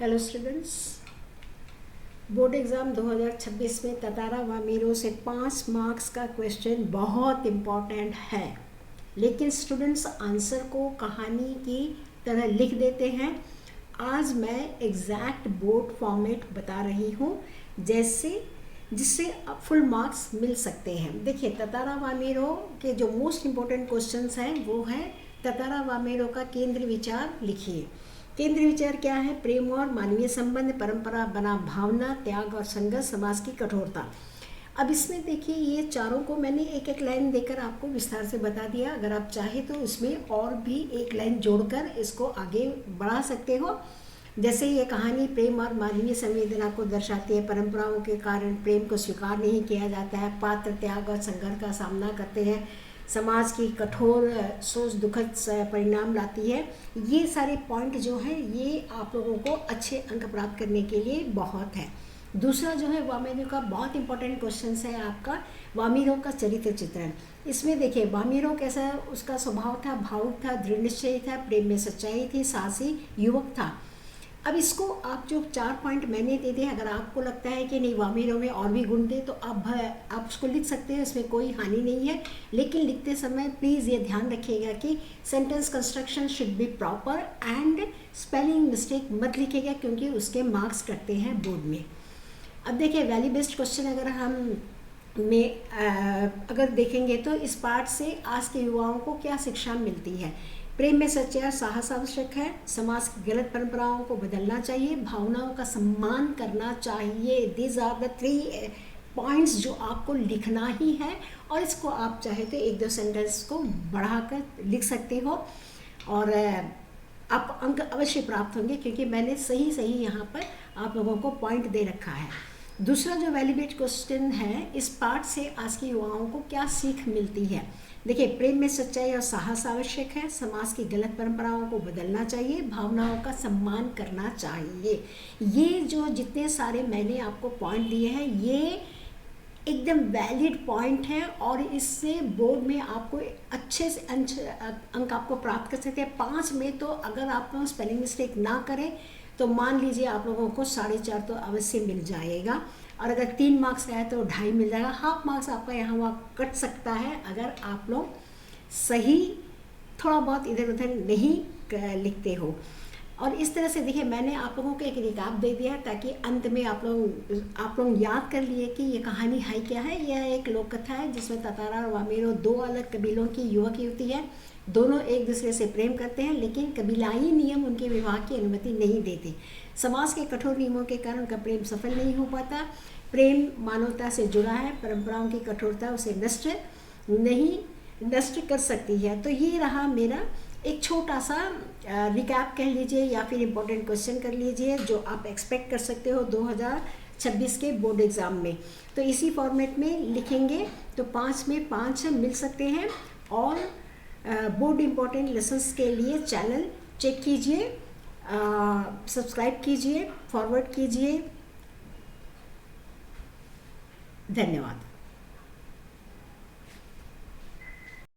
Hello students, board exam 2026 में ततारा व Miro से 5 मार्क्स का क्वेश्चन बहुत इम्पॉर्टेंट है। लेकिन स्टूडेंट्स आंसर को कहानी की तरह लिख देते हैं। आज मैं एग्जैक्ट बोर्ड फॉर्मेट बता रही हूँ जिससे फुल मार्क्स मिल सकते हैं। देखिए, ततारा व मीरो के जो मोस्ट इम्पॉर्टेंट क्वेश्चंस हैं वो है ततारा व मीरो का केंद्र विचार लिखिए। केंद्रीय विचार क्या है? प्रेम और मानवीय संबंध, परंपरा बना भावना, त्याग और संघर्ष, समाज की कठोरता। अब इसमें देखिए, ये चारों को मैंने एक एक लाइन देकर आपको विस्तार से बता दिया। अगर आप चाहे तो इसमें और भी एक लाइन जोड़कर इसको आगे बढ़ा सकते हो। जैसे ये कहानी प्रेम और मानवीय संवेदना को दर्शाती है। परंपराओं के कारण प्रेम को स्वीकार नहीं किया जाता है। पात्र त्याग और संघर्ष का सामना करते हैं। समाज की कठोर सोच दुखद परिणाम लाती है। ये सारे पॉइंट जो है ये आप लोगों को अच्छे अंक प्राप्त करने के लिए बहुत है। दूसरा जो है वामीरो का बहुत इंपॉर्टेंट क्वेश्चन है आपका, वामीरो का चरित्र चित्रण। इसमें देखिए, वामीरो कैसा उसका स्वभाव था, भावुक था, दृढ़ निश्चयी था, प्रेम में सच्चाई थी, साहसी युवक था। अब इसको आप जो 4 पॉइंट मैंने दे दिए, अगर आपको लगता है कि नहीं वामीरो में और भी गुण दे तो आप उसको लिख सकते हैं, इसमें कोई हानि नहीं है। लेकिन लिखते समय प्लीज़ ये ध्यान रखिएगा कि sentence construction should be proper and spelling mistake मत लिखिएगा, क्योंकि उसके मार्क्स कटते हैं बोर्ड में। अब देखिए, वैल्यू बेस्ड क्वेश्चन अगर देखेंगे तो इस पार्ट से आज के युवाओं को क्या शिक्षा मिलती है। प्रेम में सच्चाई साहस आवश्यक है। समाज की गलत परंपराओं को बदलना चाहिए। भावनाओं का सम्मान करना चाहिए। दीज आर द 3 पॉइंट्स जो आपको लिखना ही है, और इसको आप चाहे तो 1-2 सेंटेंस को बढ़ाकर लिख सकते हो और आप अंक अवश्य प्राप्त होंगे, क्योंकि मैंने सही यहाँ पर आप लोगों को पॉइंट दे रखा है। दूसरा जो वैल्यूएट क्वेश्चन है, इस पार्ट से आज के युवाओं को क्या सीख मिलती है। देखिए, प्रेम में सच्चाई और साहस आवश्यक है। समाज की गलत परंपराओं को बदलना चाहिए। भावनाओं का सम्मान करना चाहिए। ये जो जितने सारे मैंने आपको पॉइंट दिए हैं, ये एकदम वैलिड पॉइंट है, और इससे बोर्ड में आपको अच्छे से अंक आपको प्राप्त कर सकते हैं। 5 में तो अगर आप लोग स्पेलिंग मिस्टेक ना करें तो मान लीजिए आप लोगों को 4.5 तो अवश्य मिल जाएगा, और अगर 3 मार्क्स का है तो 2.5 मिल जाएगा। हाफ मार्क्स आपका यहाँ वहाँ कट सकता है अगर आप लोग सही थोड़ा बहुत इधर उधर नहीं लिखते हो। और इस तरह से देखिए, मैंने आप लोगों को एक रिकाप दे दिया ताकि अंत में आप लोग याद कर लिए कि ये कहानी है क्या है। यह एक लोक कथा है जिसमें ततारा और वामीरो 2 अलग कबीलों की युवक युवती है। दोनों एक दूसरे से प्रेम करते हैं, लेकिन कबीलाई नियम उनके विवाह की अनुमति नहीं देते। समाज के कठोर नियमों के कारण उनका प्रेम सफल नहीं हो पाता। प्रेम मानवता से जुड़ा है। परंपराओं की कठोरता उसे नष्ट कर सकती है। तो ये रहा मेरा एक छोटा सा रिकैप कह लीजिए, या फिर इम्पोर्टेंट क्वेश्चन कर लीजिए, जो आप एक्सपेक्ट कर सकते हो 2026 के बोर्ड एग्ज़ाम में। तो इसी फॉर्मेट में लिखेंगे तो 5 में 5 मिल सकते हैं। और बोर्ड इम्पोर्टेंट लेसन्स के लिए चैनल चेक कीजिए, सब्सक्राइब कीजिए, फॉरवर्ड कीजिए। धन्यवाद।